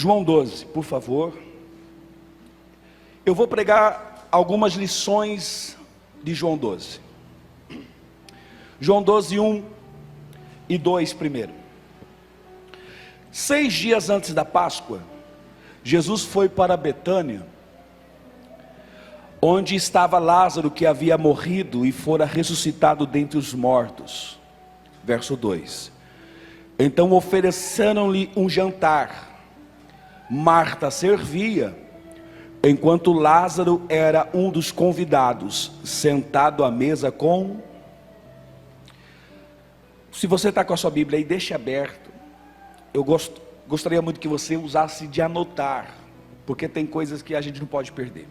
João 12, por favor. Eu vou pregar algumas lições de João 12. João 12, 1 e 2 primeiro. 6 dias antes da Páscoa, Jesus foi para Betânia, onde estava Lázaro, que havia morrido e fora ressuscitado dentre os mortos. Verso 2. Então ofereceram-lhe um jantar. Marta servia, enquanto Lázaro era um dos convidados, sentado à mesa com... Se você está com a sua Bíblia aí, deixe aberto. Eu gostaria muito que você usasse de anotar, porque tem coisas que a gente não pode perder.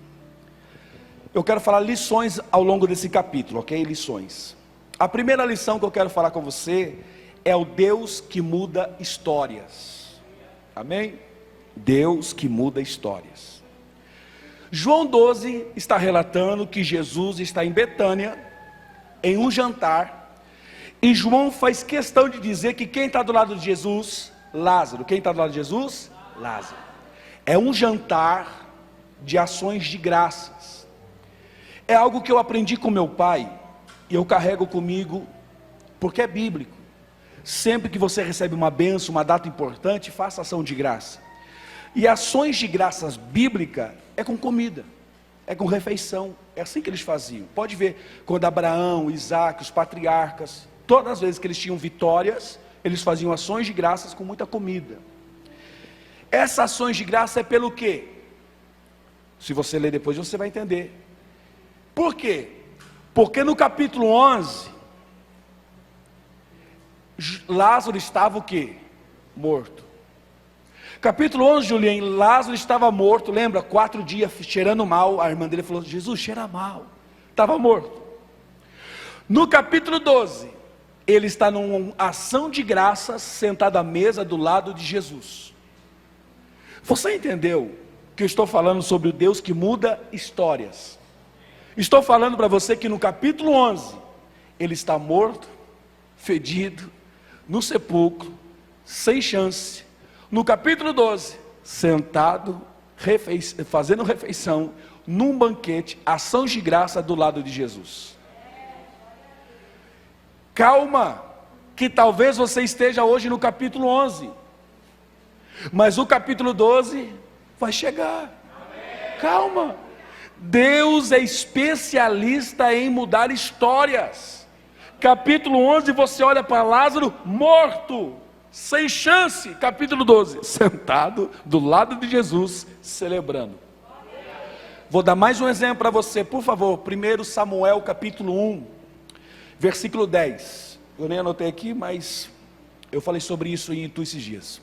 Eu quero falar lições ao longo desse capítulo, ok? Lições. A primeira lição que eu quero falar com você é o Deus que muda histórias. Amém? Deus que muda histórias. João 12 está relatando que Jesus está em Betânia, em um jantar, e João faz questão de dizer que quem está do lado de Jesus? Lázaro. Quem está do lado de Jesus? Lázaro. É um jantar de ações de graças. É algo que eu aprendi com meu pai, e eu carrego comigo, porque é bíblico. Sempre que você recebe uma bênção, uma data importante, faça ação de graça. E ações de graças bíblica é com comida, é com refeição. É assim que eles faziam. Pode ver, quando Abraão, Isaac, os patriarcas, todas as vezes que eles tinham vitórias, eles faziam ações de graças com muita comida. Essas ações de graça é pelo quê? Se você ler depois, você vai entender. Por quê? Porque no capítulo 11, Lázaro estava o quê? Morto. Capítulo 11, Juliane, Lázaro estava morto, lembra? 4 dias cheirando mal. A irmã dele falou: Jesus, cheira mal. Estava morto. No capítulo 12, ele está numa ação de graças, sentado à mesa do lado de Jesus. Você entendeu que eu estou falando sobre o Deus que muda histórias? Estou falando para você que no capítulo 11, ele está morto, fedido, no sepulcro, sem chance. No capítulo 12, sentado, fazendo refeição, num banquete, ação de graça do lado de Jesus. Calma, que talvez você esteja hoje no capítulo 11, mas o capítulo 12 vai chegar. Calma. Deus é especialista em mudar histórias. Capítulo 11, você olha para Lázaro morto, sem chance. Capítulo 12, sentado do lado de Jesus, celebrando. Vou dar mais um exemplo para você, por favor. 1 Samuel capítulo 1, versículo 10. Eu nem anotei aqui, mas eu falei sobre isso em Itu esses dias.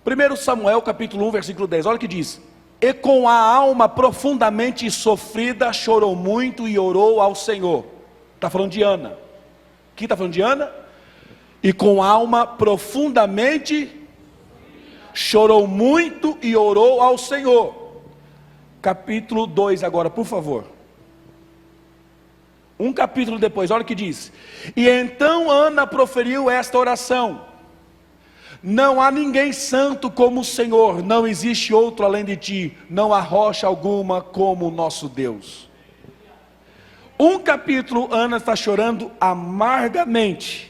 1 Samuel capítulo 1, versículo 10, olha o que diz: e com a alma profundamente sofrida, chorou muito e orou ao Senhor. Está falando de Ana. Quem está falando de Ana? E com a alma profundamente chorou muito e orou ao Senhor. Capítulo 2 agora, por favor. Um capítulo depois, olha o que diz: e então Ana proferiu esta oração: não há ninguém santo como o Senhor, não existe outro além de ti, não há rocha alguma como o nosso Deus. Um capítulo, Ana está chorando amargamente.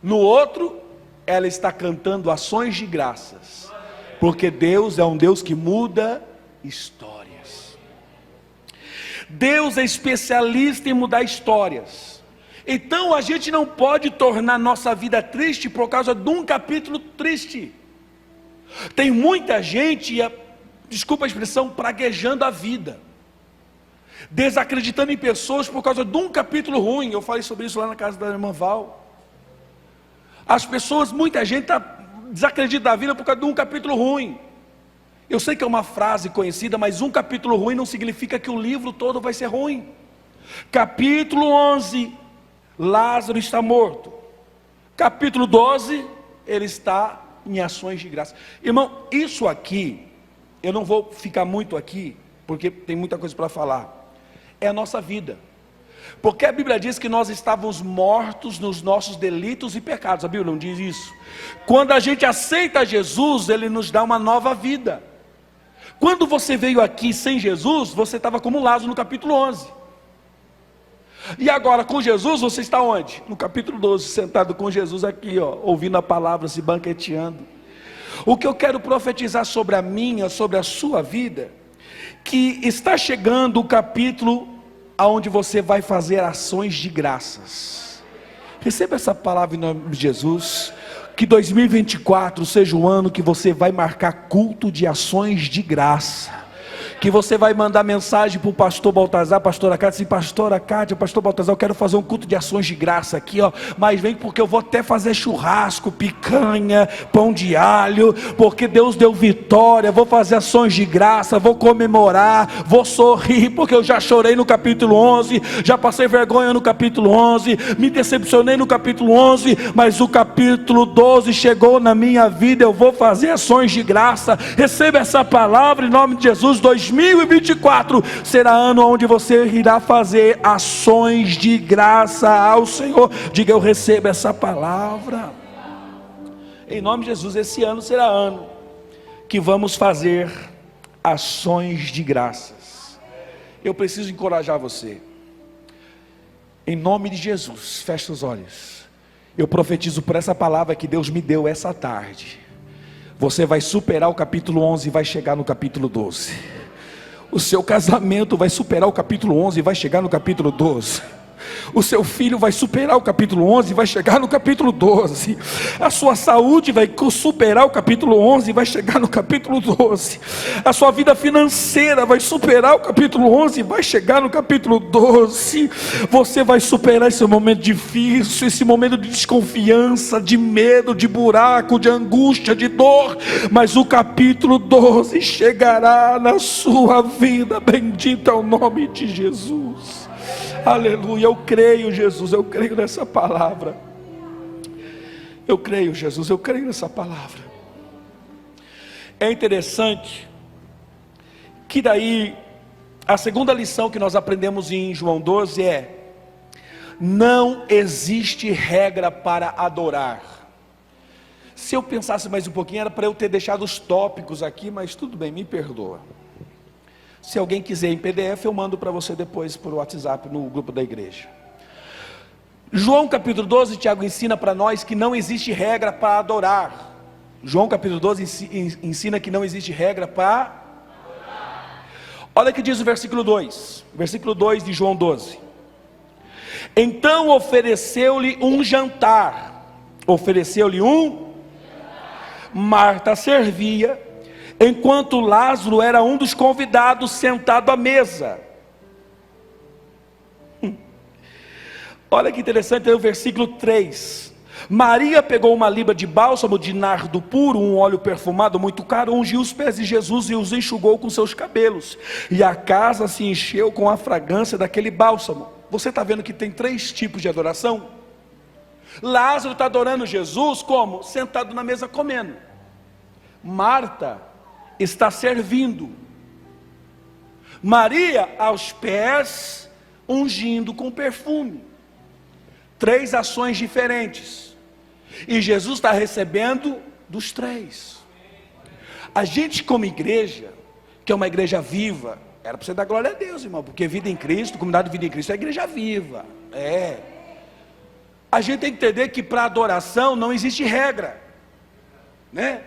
No outro, ela está cantando ações de graças, porque Deus é um Deus que muda histórias. Deus é especialista em mudar histórias. Então a gente não pode tornar nossa vida triste por causa de um capítulo triste. Tem muita gente, desculpa a expressão, praguejando a vida, desacreditando em pessoas por causa de um capítulo ruim. Eu falei sobre isso lá na casa da irmã Val. As pessoas, muita gente desacredita da vida por causa de um capítulo ruim. Eu sei que é uma frase conhecida, mas um capítulo ruim não significa que o livro todo vai ser ruim. Capítulo 11, Lázaro está morto. Capítulo 12, ele está em ações de graça. Irmão, isso aqui, eu não vou ficar muito aqui, porque tem muita coisa para falar. É a nossa vida. Porque a Bíblia diz que nós estávamos mortos nos nossos delitos e pecados. A Bíblia não diz isso? Quando a gente aceita Jesus, Ele nos dá uma nova vida. Quando você veio aqui sem Jesus, você estava como Lázaro no capítulo 11. E agora com Jesus você está onde? No capítulo 12, sentado com Jesus aqui, ó, ouvindo a palavra, se banqueteando. O que eu quero profetizar sobre a minha, sobre a sua vida, que está chegando o capítulo aonde você vai fazer ações de graças. Receba essa palavra em nome de Jesus. Que 2024 seja o ano que você vai marcar culto de ações de graça. Que você vai mandar mensagem para o pastor Baltazar, pastora Cátia, assim, pastora Cátia, pastor Baltazar, eu quero fazer um culto de ações de graça aqui, ó, mas vem porque eu vou até fazer churrasco, picanha, pão de alho, porque Deus deu vitória, vou fazer ações de graça, vou comemorar, vou sorrir, porque eu já chorei no capítulo 11, já passei vergonha no capítulo 11, me decepcionei no capítulo 11, mas o capítulo 12 chegou na minha vida, eu vou fazer ações de graça. Receba essa palavra em nome de Jesus. 2024 será ano onde você irá fazer ações de graça ao Senhor. Diga, eu recebo essa palavra em nome de Jesus. Esse ano será ano que vamos fazer ações de graças. Eu preciso encorajar você em nome de Jesus. Feche os olhos. Eu profetizo por essa palavra que Deus me deu essa tarde. Você vai superar o capítulo 11 e vai chegar no capítulo 12. O seu casamento vai superar o capítulo 11 e vai chegar no capítulo 12. O seu filho vai superar o capítulo 11 e vai chegar no capítulo 12. A sua saúde vai superar o capítulo 11 e vai chegar no capítulo 12. A sua vida financeira vai superar o capítulo 11 e vai chegar no capítulo 12. Você vai superar esse momento difícil, esse momento de desconfiança, de medo, de buraco, de angústia, de dor, mas o capítulo 12 chegará na sua vida. Bendito é o nome de Jesus. Aleluia, eu creio, Jesus, eu creio nessa palavra. Eu creio, Jesus, eu creio nessa palavra. É interessante que daí a segunda lição que nós aprendemos em João 12 é: não existe regra para adorar. Se eu pensasse mais um pouquinho, era para eu ter deixado os tópicos aqui, mas tudo bem, me perdoa. Se alguém quiser em PDF, eu mando para você depois por WhatsApp no grupo da igreja. João capítulo 12, Tiago ensina para nós que não existe regra para adorar. João capítulo 12 ensina que não existe regra para adorar. Olha o que diz o versículo 2. Versículo 2 de João 12. Então ofereceu-lhe um jantar. Ofereceu-lhe um. Marta servia, enquanto Lázaro era um dos convidados sentado à mesa. Olha que interessante, é o versículo 3. Maria pegou uma libra de bálsamo de nardo puro, um óleo perfumado muito caro, ungiu os pés de Jesus e os enxugou com seus cabelos, e a casa se encheu com a fragrância daquele bálsamo. Você está vendo que tem 3 tipos de adoração? Lázaro está adorando Jesus como? Sentado na mesa comendo. Marta está servindo. Maria aos pés, ungindo com perfume. 3 ações diferentes, e Jesus está recebendo dos 3. A gente como igreja, que é uma igreja viva, era para você dar glória a Deus, irmão, porque vida em Cristo, comunidade de vida em Cristo é igreja viva. A gente tem que entender que para adoração não existe regra, né?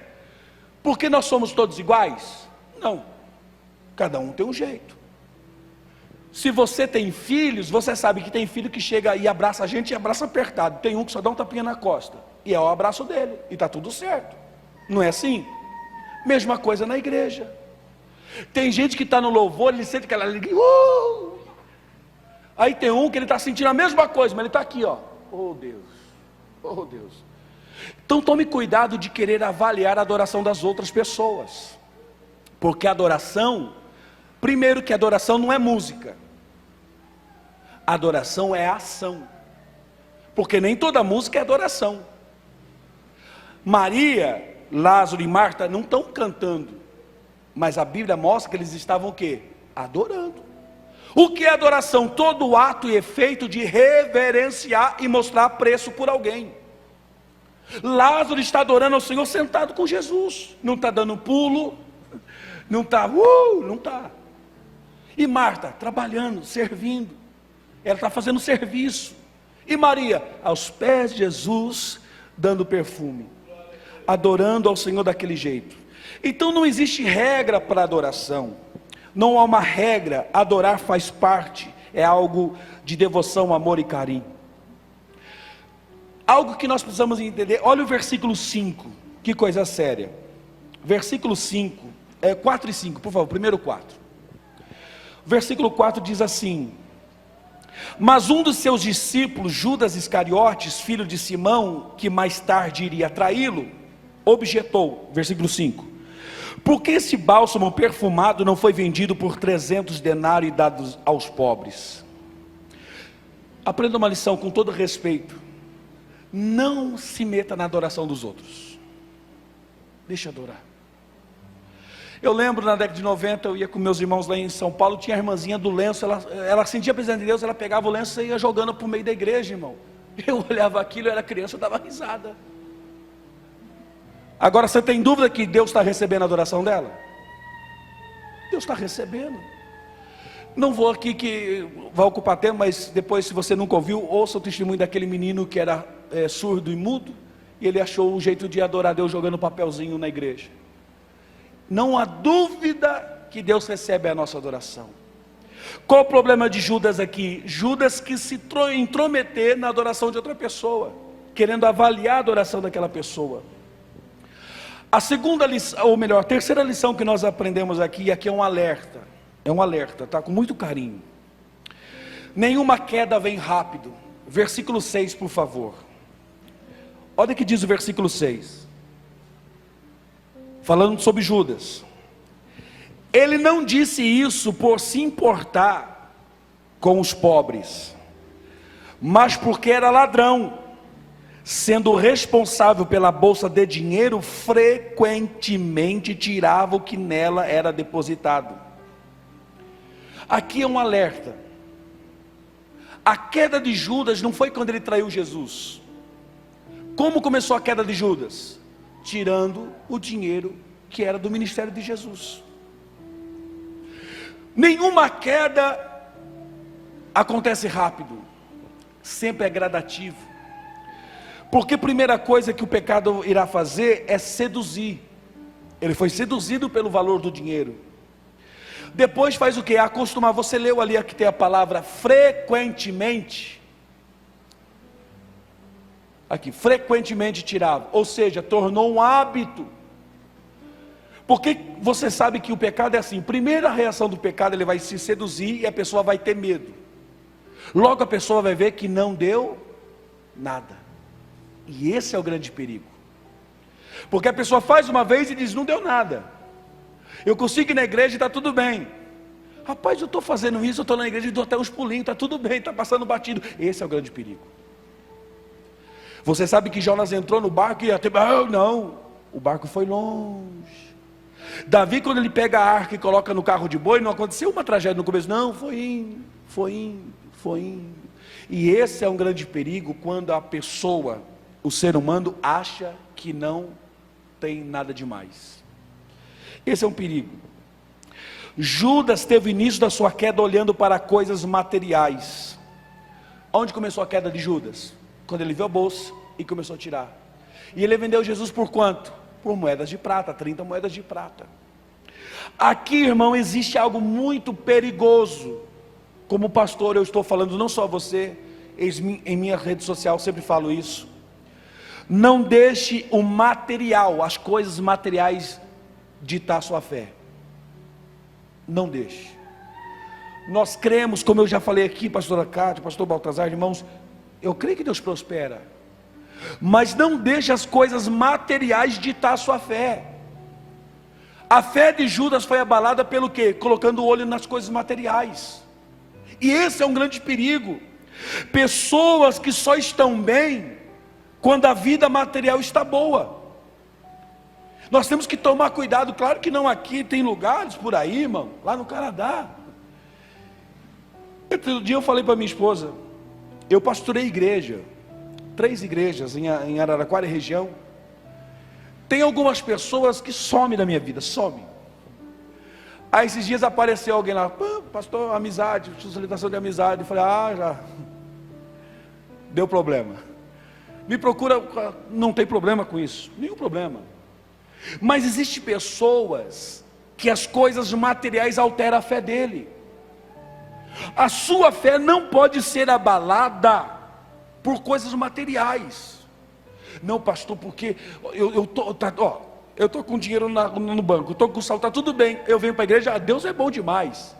Porque nós somos todos iguais? Não, cada um tem um jeito. Se você tem filhos, você sabe que tem filho que chega e abraça a gente e abraça apertado. Tem um que só dá um tapinha na costa, e é o abraço dele, e está tudo certo. Não é assim? Mesma coisa na igreja. Tem gente que está no louvor, ele sente aquela alegria. Aí tem um que ele está sentindo a mesma coisa, mas ele está aqui, ó. Oh Deus, oh Deus. Então tome cuidado de querer avaliar a adoração das outras pessoas, porque a adoração, primeiro que a adoração não é música, a adoração é ação, porque nem toda música é adoração. Maria, Lázaro e Marta não estão cantando, mas a Bíblia mostra que eles estavam o quê? Adorando. O que é adoração? Todo ato e efeito de reverenciar e mostrar apreço por alguém. Lázaro está adorando ao Senhor sentado com Jesus, não está dando pulo, não está, não está. E Marta, trabalhando, servindo, ela está fazendo serviço. E Maria, aos pés de Jesus, dando perfume, adorando ao Senhor daquele jeito. Então não existe regra para adoração, não há uma regra, adorar faz parte, é algo de devoção, amor e carinho. Algo que nós precisamos entender, olha o versículo 5, que coisa séria. Versículo 5, 4 e 5, por favor, primeiro 4. Versículo 4 diz assim: mas um dos seus discípulos, Judas Iscariotes, filho de Simão, que mais tarde iria traí-lo, objetou, versículo 5: por que esse bálsamo perfumado não foi vendido por 300 denários e dado aos pobres? Aprenda uma lição com todo respeito. Não se meta na adoração dos outros. Deixa adorar. Eu lembro na década de 90, eu ia com meus irmãos lá em São Paulo, tinha a irmãzinha do lenço, ela sentia a presença de Deus, ela pegava o lenço e ia jogando para o meio da igreja, irmão. Eu olhava aquilo, eu era criança, eu dava risada. Agora você tem dúvida que Deus está recebendo a adoração dela? Deus está recebendo. Não vou aqui que vai ocupar tempo, mas depois, se você nunca ouviu, ouça o testemunho daquele menino que era surdo e mudo, e ele achou um jeito de adorar Deus jogando papelzinho na igreja. Não há dúvida que Deus recebe a nossa adoração. Qual o problema de Judas aqui? Judas que se intrometer na adoração de outra pessoa, querendo avaliar a adoração daquela pessoa. A segunda lição, ou melhor, a terceira lição que nós aprendemos aqui é um alerta. É um alerta, tá? Com muito carinho. Nenhuma queda vem rápido. Versículo 6, por favor. Olha o que diz o versículo 6. Falando sobre Judas. Ele não disse isso por se importar com os pobres, mas porque era ladrão, sendo responsável pela bolsa de dinheiro, frequentemente tirava o que nela era depositado. Aqui é um alerta. A queda de Judas não foi quando ele traiu Jesus. Como começou a queda de Judas? Tirando o dinheiro que era do ministério de Jesus. Nenhuma queda acontece rápido, sempre é gradativo. Porque a primeira coisa que o pecado irá fazer é seduzir. Ele foi seduzido pelo valor do dinheiro. Depois faz o que? Acostumar. Você leu ali que tem a palavra frequentemente. Aqui, frequentemente tirava, ou seja, tornou um hábito. Porque você sabe que o pecado é assim, primeira reação do pecado, ele vai se seduzir e a pessoa vai ter medo. Logo a pessoa vai ver que não deu nada. E esse é o grande perigo. Porque a pessoa faz uma vez e diz, não deu nada. Eu consigo ir na igreja e está tudo bem. Rapaz, eu estou fazendo isso, eu estou na igreja e dou até uns pulinhos, está tudo bem, está passando batido. Esse é o grande perigo. Você sabe que Jonas entrou no barco e até, não, o barco foi longe. Davi, quando ele pega a arca e coloca no carro de boi, não aconteceu uma tragédia no começo, não, foi indo. E esse é um grande perigo quando a pessoa, o ser humano, acha que não tem nada demais. Esse é um perigo. Judas teve o início da sua queda olhando para coisas materiais. Onde começou a queda de Judas? Quando ele viu a bolsa e começou a tirar. E ele vendeu Jesus por quanto? Por moedas de prata, 30 moedas de prata. Aqui, irmão, existe algo muito perigoso. Como pastor, eu estou falando não só a você, em minha rede social sempre falo isso. Não deixe o material, as coisas materiais, ditar sua fé. Não deixe. Nós cremos, como eu já falei aqui, pastora Cátia, pastor Baltazar, irmãos, eu creio que Deus prospera, mas não deixe as coisas materiais ditar a sua fé. A fé de Judas foi abalada pelo quê? Colocando o olho nas coisas materiais. E esse é um grande perigo. Pessoas que só estão bem quando a vida material está boa. Nós temos que tomar cuidado. Claro que não aqui, tem lugares por aí, irmão, lá no Canadá, Outro dia eu falei para minha esposa, eu pastorei igreja, 3 igrejas em Araraquara e região. Tem algumas pessoas que somem da minha vida, somem. Aí esses dias apareceu alguém lá, pastor, amizade, solicitação de amizade. Eu falei, já deu problema. Me procura, não tem problema com isso, nenhum problema. Mas existem pessoas que as coisas materiais alteram a fé dele. A sua fé não pode ser abalada por coisas materiais. Não, pastor, porque eu tô com dinheiro no banco, estou com saldo, está tudo bem, eu venho para a igreja, Deus é bom demais.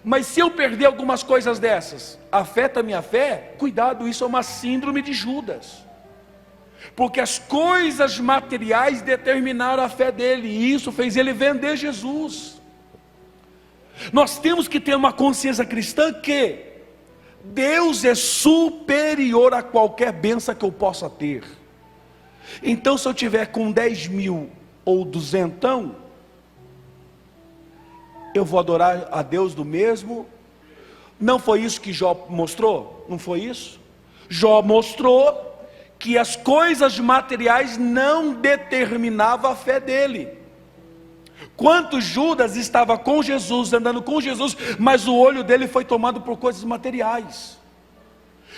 Mas se eu perder algumas coisas dessas, afeta a minha fé? Cuidado, isso é uma síndrome de Judas. Porque as coisas materiais determinaram a fé dele, e isso fez ele vender Jesus. Nós temos que ter uma consciência cristã que Deus é superior a qualquer bênção que eu possa ter. Então se eu tiver com 10 mil ou 200, eu vou adorar a Deus do mesmo. Não foi isso que Jó mostrou? Não foi isso? Jó mostrou que as coisas materiais não determinavam a fé dele. Quanto Judas estava com Jesus, andando com Jesus, mas o olho dele foi tomado por coisas materiais.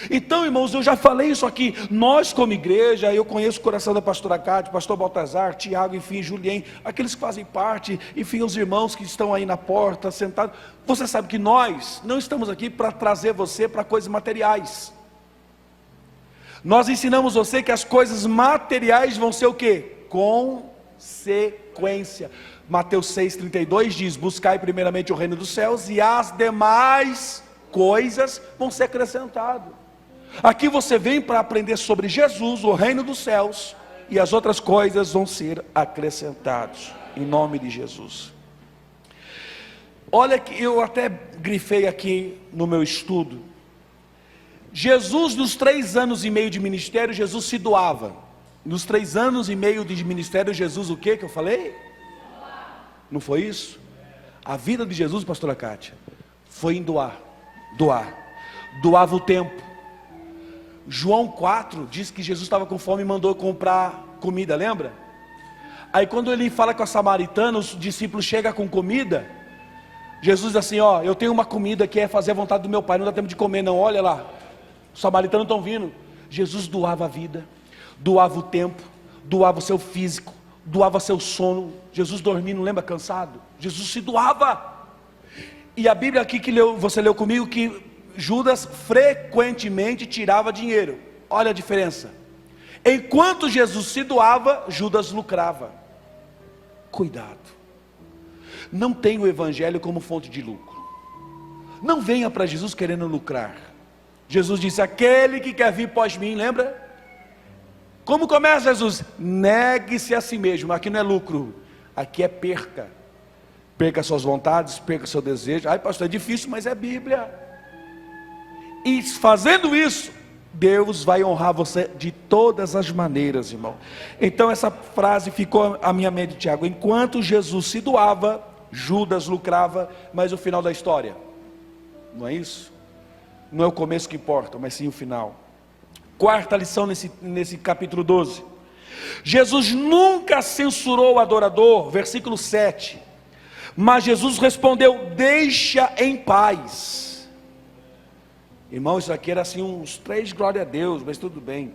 Então, irmãos, eu já falei isso aqui, nós como igreja, eu conheço o coração da pastora Cátia, pastor Baltazar, Tiago, enfim, Julien, aqueles que fazem parte, enfim, os irmãos que estão aí na porta, sentados. Você sabe que nós não estamos aqui para trazer você para coisas materiais. Nós ensinamos você que as coisas materiais vão ser o quê? Consequência. Mateus 6,32 diz, buscai primeiramente o reino dos céus, e as demais coisas vão ser acrescentadas. Aqui você vem para aprender sobre Jesus, o reino dos céus, e as outras coisas vão ser acrescentadas, em nome de Jesus. Olha que eu até grifei aqui no meu estudo, Jesus nos 3 anos e meio de ministério, Jesus se doava. Nos 3 anos e meio de ministério, Jesus o que eu falei? Não foi isso? A vida de Jesus, pastora Cátia, foi em doar. Doava o tempo. João 4 diz que Jesus estava com fome e mandou comprar comida, lembra? Aí quando ele fala com a samaritana, os discípulos chegam com comida, Jesus diz assim, eu tenho uma comida que é fazer a vontade do meu pai, não dá tempo de comer não, olha lá, os samaritanos estão vindo. Jesus doava a vida, doava o tempo, doava o seu físico, doava seu sono. Jesus dormia, não lembra, cansado? Jesus se doava. E a Bíblia aqui que você leu comigo, que Judas frequentemente tirava dinheiro. Olha a diferença. Enquanto Jesus se doava, Judas lucrava. Cuidado. Não tenha o evangelho como fonte de lucro. Não venha para Jesus querendo lucrar. Jesus disse, aquele que quer vir após mim, lembra? Como começa Jesus? Negue-se a si mesmo. Aqui não é lucro, aqui é perca. Perca suas vontades, perca seu desejo. Ai pastor, é difícil, mas é Bíblia. E fazendo isso, Deus vai honrar você de todas as maneiras, irmão. Então essa frase ficou à minha mente, Tiago. Enquanto Jesus se doava, Judas lucrava. Mas o final da história, não é isso? Não é o começo que importa, mas sim o final. Quarta lição nesse capítulo 12. Jesus nunca censurou o adorador, versículo 7. Mas Jesus respondeu, deixa em paz. Irmão, isso aqui era assim uns 3 glória a Deus, mas tudo bem.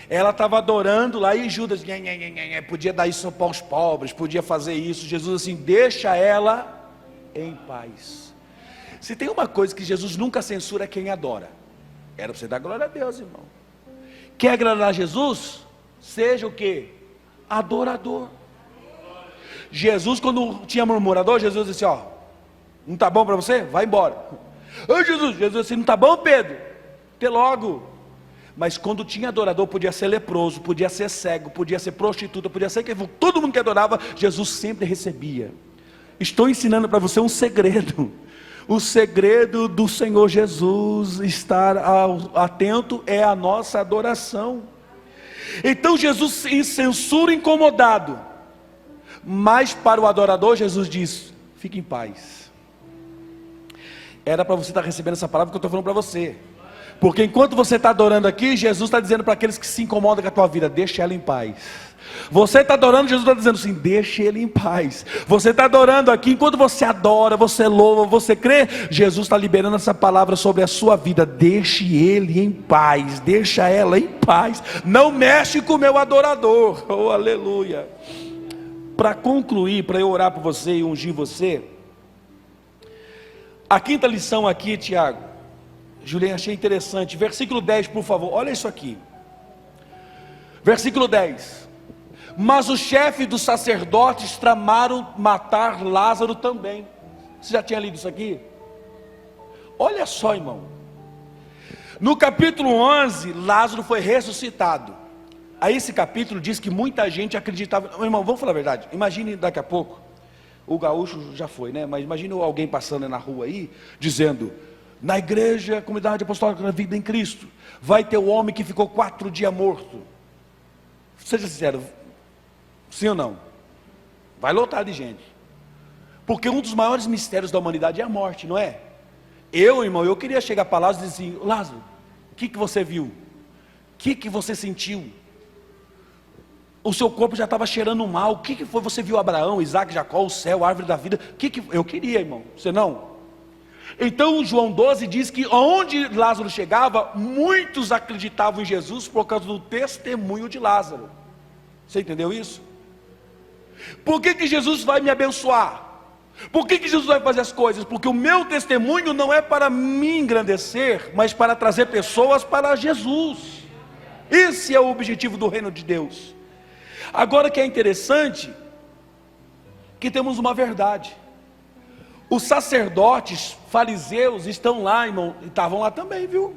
Ela estava adorando lá e Judas podia dar isso para os pobres, podia fazer isso. Jesus assim, deixa ela em paz. Se tem uma coisa que Jesus nunca censura, é quem adora. Era para você dar glória a Deus, irmão. Quer agradar a Jesus? Seja o que? Adorador. Jesus, quando tinha murmurador, Jesus disse, não está bom para você? Vai embora. Ô Jesus disse, não está bom, Pedro? Até logo. Mas quando tinha adorador, podia ser leproso, podia ser cego, podia ser prostituta, podia ser que todo mundo que adorava, Jesus sempre recebia. Estou ensinando para você um segredo. O segredo do Senhor Jesus estar atento é a nossa adoração. Então Jesus se censura incomodado, mas para o adorador Jesus diz, fique em paz. Era para você estar recebendo essa palavra que eu estou falando para você. Porque enquanto você está adorando aqui, Jesus está dizendo para aqueles que se incomodam com a tua vida: deixa ela em paz. Você está adorando, Jesus está dizendo assim: deixa ele em paz. Você está adorando aqui, enquanto você adora, você louva, você crê, Jesus está liberando essa palavra sobre a sua vida: deixe ele em paz, deixa ela em paz, não mexe com o meu adorador. Oh, aleluia. Para concluir, para eu orar por você e ungir você, a quinta lição aqui, Tiago, Juliana, achei interessante, versículo 10, por favor, olha isso aqui, versículo 10: mas os chefes dos sacerdotes tramaram matar Lázaro também. Você já tinha lido isso aqui? Olha só, irmão, no capítulo 11, Lázaro foi ressuscitado. Aí esse capítulo diz que muita gente acreditava. Irmão, vamos falar a verdade, imagine daqui a pouco, o gaúcho já foi, né? Mas imagine alguém passando na rua aí, dizendo: na igreja, comunidade apostólica na vida em Cristo, vai ter o homem que ficou 4 dias morto. Seja sincero, sim ou não? Vai lotar de gente. Porque um dos maiores mistérios da humanidade é a morte, não é? Irmão, eu queria chegar para Lázaro e dizer assim: Lázaro, o que você viu? O que você sentiu? O seu corpo já estava cheirando mal. O que foi? Você viu Abraão, Isaac, Jacó, o céu, a árvore da vida? Eu queria, irmão, você não? Então João 12 diz que onde Lázaro chegava, muitos acreditavam em Jesus por causa do testemunho de Lázaro. Você entendeu isso? Por que Jesus vai me abençoar? Por que Jesus vai fazer as coisas? Porque o meu testemunho não é para me engrandecer, mas para trazer pessoas para Jesus. Esse é o objetivo do reino de Deus. Agora, que é interessante, que temos uma verdade. Os sacerdotes, fariseus estão lá, irmão, estavam lá também, viu?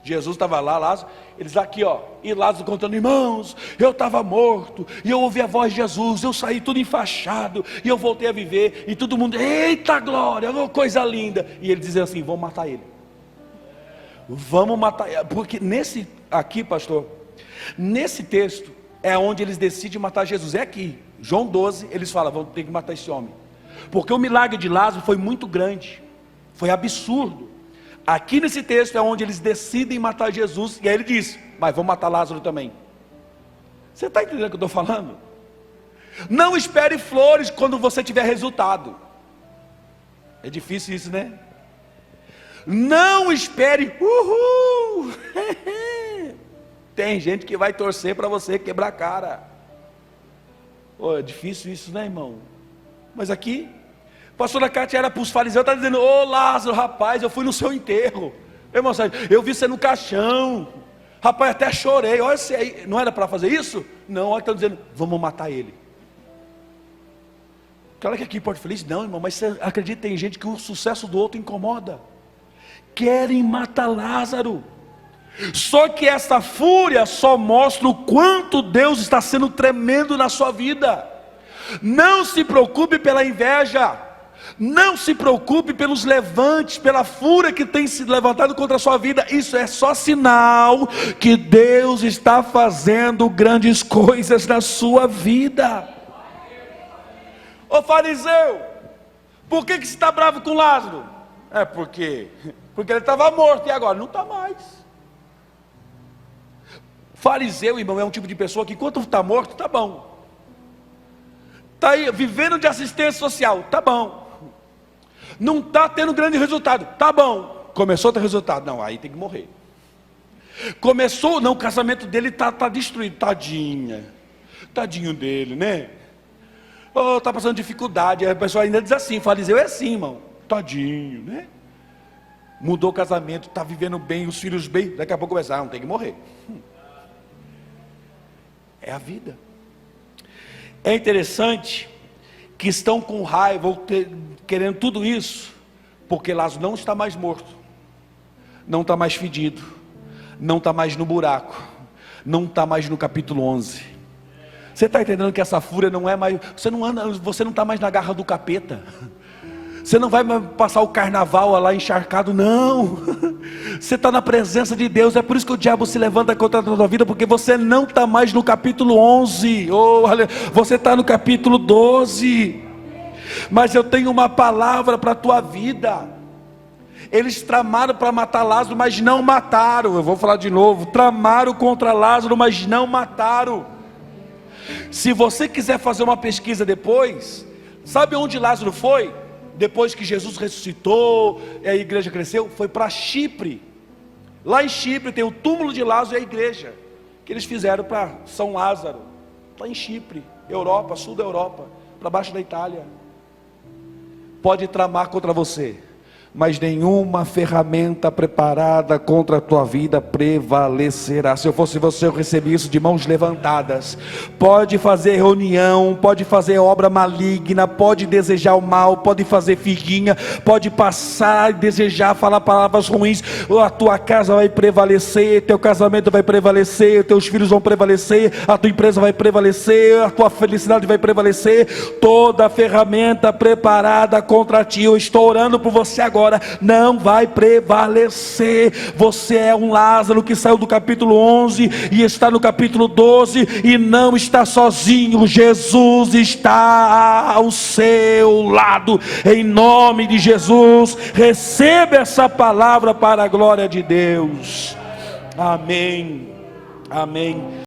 Jesus estava lá, Lázaro, eles aqui, ó, e Lázaro contando: irmãos, eu estava morto, e eu ouvi a voz de Jesus, eu saí tudo enfaixado, e eu voltei a viver, e todo mundo: eita glória, oh, coisa linda. E ele dizia assim: vamos matar ele. Vamos matar ele. Porque nesse, aqui pastor, nesse texto, é onde eles decidem matar Jesus, é aqui, João 12, eles falam: vamos ter que matar esse homem. Porque o milagre de Lázaro foi muito grande, foi absurdo. Aqui nesse texto é onde eles decidem matar Jesus, e aí ele diz: mas vamos matar Lázaro também. Você está entendendo o que eu estou falando? Não espere flores quando você tiver resultado. É difícil isso, né? Não espere uhul. Tem gente que vai torcer para você quebrar a cara. Oh, é difícil isso, né, irmão? Mas aqui, a pastora Cátia era para os fariseus, está dizendo: ô Lázaro, rapaz, eu fui no seu enterro, irmão, eu vi você no caixão, rapaz, até chorei. Olha, você aí, não era para fazer isso? Não, olha, estão dizendo: vamos matar ele. Claro que aqui Porto Feliz, não, irmão, mas você acredita, tem gente que o sucesso do outro incomoda, querem matar Lázaro. Só que essa fúria só mostra o quanto Deus está sendo tremendo na sua vida. Não se preocupe pela inveja, não se preocupe pelos levantes, pela fúria que tem se levantado contra a sua vida. Isso é só sinal que Deus está fazendo grandes coisas na sua vida. Ô fariseu, por que você está bravo com Lázaro? É porque ele estava morto e agora não está mais. Fariseu, irmão, é um tipo de pessoa que enquanto está morto, está bom. Está aí vivendo de assistência social, tá bom. Não está tendo grande resultado, tá bom. Começou a ter resultado, não, aí tem que morrer. Começou, não, o casamento dele está destruído, tadinho dele, né? Oh, está passando dificuldade. A pessoa ainda diz assim: fariseu é assim, irmão, tadinho, né? Mudou o casamento, está vivendo bem, os filhos bem, daqui a pouco vai dizer: não, tem que morrer. É a vida. É interessante que estão com raiva, ou querendo tudo isso, porque Lázaro não está mais morto, não está mais fedido, não está mais no buraco, não está mais no capítulo 11. Você está entendendo que essa fúria não é mais, você não está mais na garra do capeta. Você não vai passar o carnaval lá encharcado, não. Você está na presença de Deus. É por isso que o diabo se levanta contra a tua vida, porque você não está mais no capítulo 11. Oh, você está no capítulo 12. Mas eu tenho uma palavra para a tua vida. Eles tramaram para matar Lázaro, mas não mataram. Eu vou falar de novo: tramaram contra Lázaro, mas não mataram. Se você quiser fazer uma pesquisa depois, sabe onde Lázaro foi? Depois que Jesus ressuscitou e a igreja cresceu, foi para Chipre. Lá em Chipre tem o túmulo de Lázaro e a igreja que eles fizeram para São Lázaro, lá em Chipre, Europa, sul da Europa, para baixo da Itália. Pode tramar contra você, mas nenhuma ferramenta preparada contra a tua vida prevalecerá. Se eu fosse você, eu recebi isso de mãos levantadas. Pode fazer reunião, pode fazer obra maligna, pode desejar o mal, pode fazer figuinha, pode passar e desejar, falar palavras ruins. A tua casa vai prevalecer, teu casamento vai prevalecer, teus filhos vão prevalecer, a tua empresa vai prevalecer, a tua felicidade vai prevalecer. Toda ferramenta preparada contra ti, eu estou orando por você agora, não vai prevalecer. Você é um Lázaro que saiu do capítulo 11 e está no capítulo 12 e não está sozinho. Jesus está ao seu lado. Em nome de Jesus, receba essa palavra para a glória de Deus. Amém. Amém.